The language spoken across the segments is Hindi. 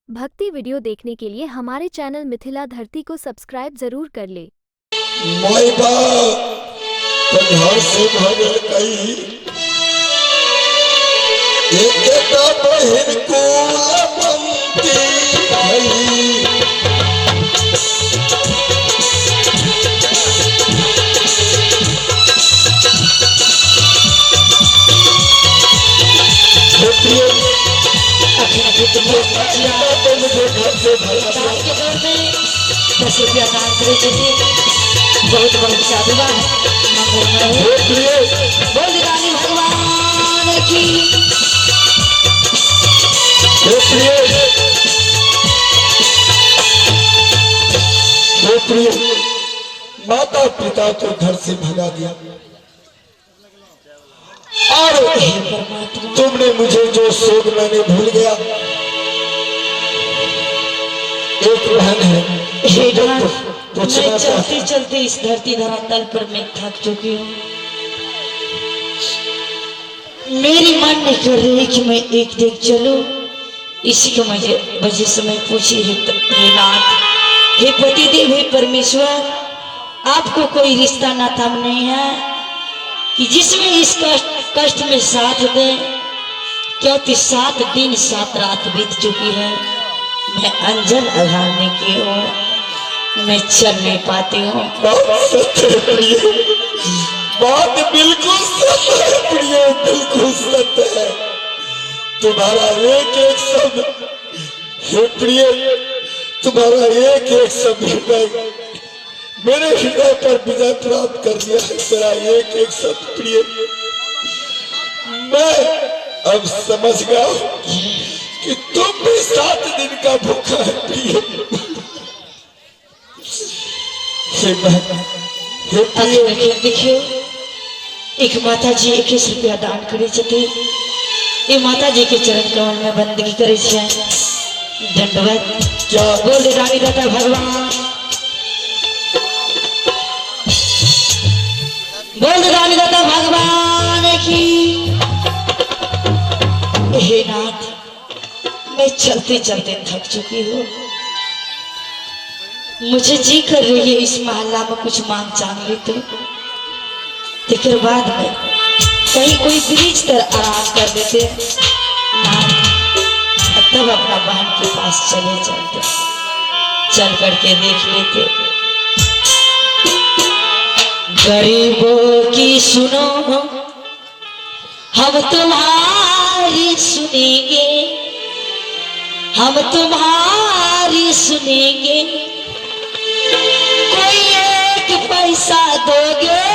भक्ति वीडियो देखने के लिए हमारे चैनल मिथिला धरती को सब्सक्राइब जरूर कर ले। माई बाप घर से भगल कई एक बहन को बनती भई मुझे घर से ₹10 दान करे थे। बहुत बहुत साधुवाद बोल रानी भगवान की माता पिता को घर से भगा दिया और तुमने मुझे जो शोक मैंने भूल गया। एक बहन है मैं चलते चलते इस धरती धरातल पर मैं थक चुकी हूँ। मेरी मन ने कर रही कि मैं एक देख चलूं। इसी को मुझे वजह से मैं पूछी हे नाथ, हे पतिदेव, हे परमेश्वर, आपको कोई रिश्ता नाता नहीं है कि जिसमें इस कष्ट में साथ दे? क्योंकि 7 दिन 7 रात बीत चुकी है। मैं अंजल अघाड़ने की ओर मैं चल नहीं पाती हूँ। बात बिल्कुल सत्य है प्रिय, बिल्कुल सत्य है। तुम्हारा एक एक शब्द हे प्रिय, तुम्हारा एक एक शब्द हृदय मेरे हृदय पर विजय प्राप्त कर दिया है। तेरा एक एक शब्द प्रिय, मैं अब समझ गया कि तुम भी 7 दिन का भूखा है प्रिय। देखियो, एक माता जी 21 रुपया दान करे थे। ये माता जी के चरण कमल में बंदगी करे छे। दंडवत क्या बोल रानी दाता भगवान, बोल रानी दाता भगवान की। हे नाथ, मैं चलते चलते थक चुकी हूँ। मुझे जी कर रही है इस मोहल्ला में कुछ मांग चांग ली तो फिर बाद में कहीं कोई ब्रिज पर आराम कर देते, तब अपना बहन के पास चले जाते, चल करके देख लेते। गरीबों की सुनो, हम तुम्हारी सुनेंगे, हम तुम्हारी सुनेंगे। कोई एक पैसा दोगे,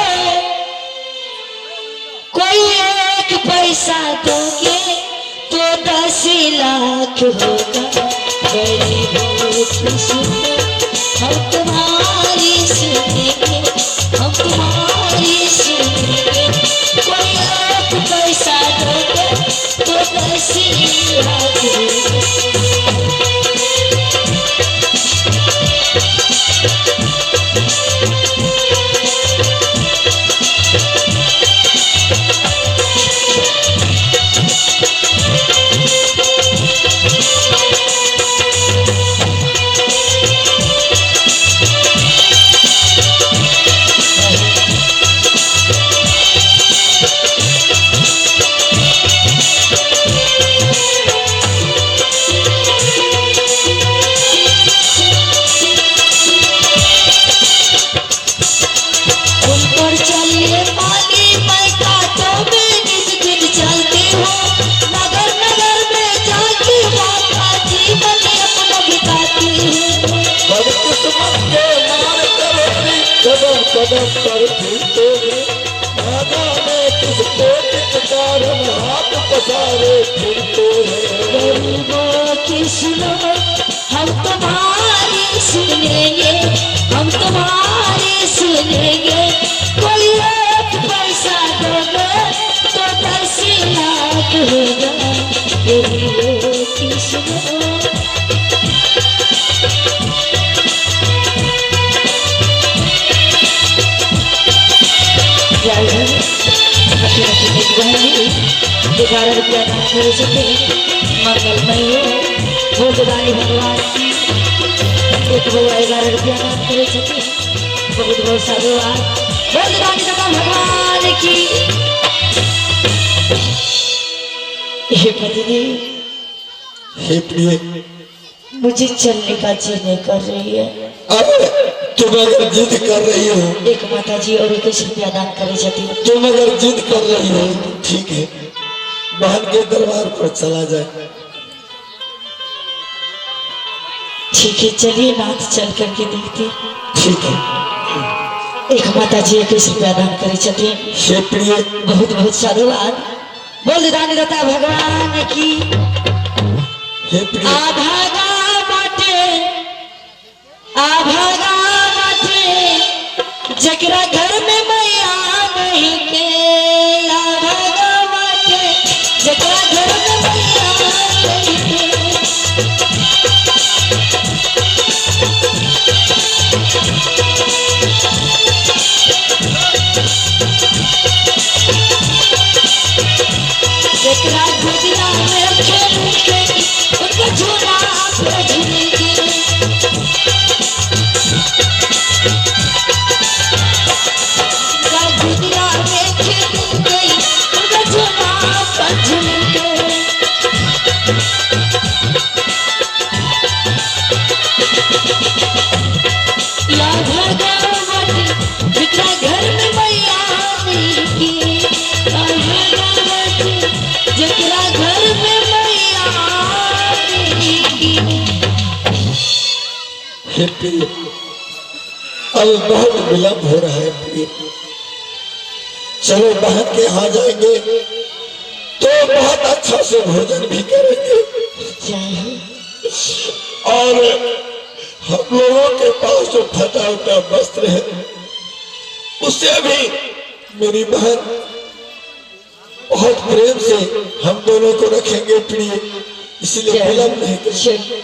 कोई एक पैसा दोगे तो 10 लाख होगा। गरीबों की सुनो, हम तुम्हारी सुनेंगे, हम तुम्हारी सुनेंगे। कोई एक पैसा दोगे तो 10 लाख होगा। कदम पर फिरते हाथ पसारे फिरते हैं। गरीबों की सुनो, हम तुम्हारी सुनेंगे, हम तुम्हारी सुनेंगे। कोई एक पैसा दोगे तो 10 लाख होगा। गरीबों की सुनो, ₹12 दान करे थे। मंगलमय हो। बोल रानी भगवान की एक बउआ 11 रुपया नाम करे छथि बहुत बहुत साधुवाद बोल रानी दाता भगवान की हे पतिदेव हे प्रिय मुझे चलने का जी नहीं कर रही है अरे तुम अगर जिद कर रही हो एक माता जी और 21 रुपया दान करे छथि तुम अगर जिद कर रही हो ठीक है बहन के दरबार पर चला जाए ठीक है चलिए नाथ चल करके देखते ठीक है एक माता जी 21 रुपया दान करे छथि हे प्रिय बहुत बहुत साधुवाद बोल रानी दाता भगवान की हे प्रिय आभागा बाटे जकरा घर में मैया नहीं के आभागा बाटे जकरा घर में मैया नहीं के जकरा गोदिया में खेल के उनका झूला पे झूलेंगे गोदिया में खेल गई उनका झूला पे झूलेंगे या भगवती जितना घर में मैया नहीं की भगवती जितना घर में मैया नहीं की हे प्रिय अब बहुत विलम्ब हो रहा है प्रिय चलो बहन के यहाँ जाएंगे तो बहुत अच्छा से भोजन भी करेंगे और हम लोगों के पास जो फटा उटा वस्त्र है उससे भी मेरी बहन बहुत प्रेम से हम दोनों को रखेंगे प्रिय इसलिए विलम्ब नहीं करेंगे।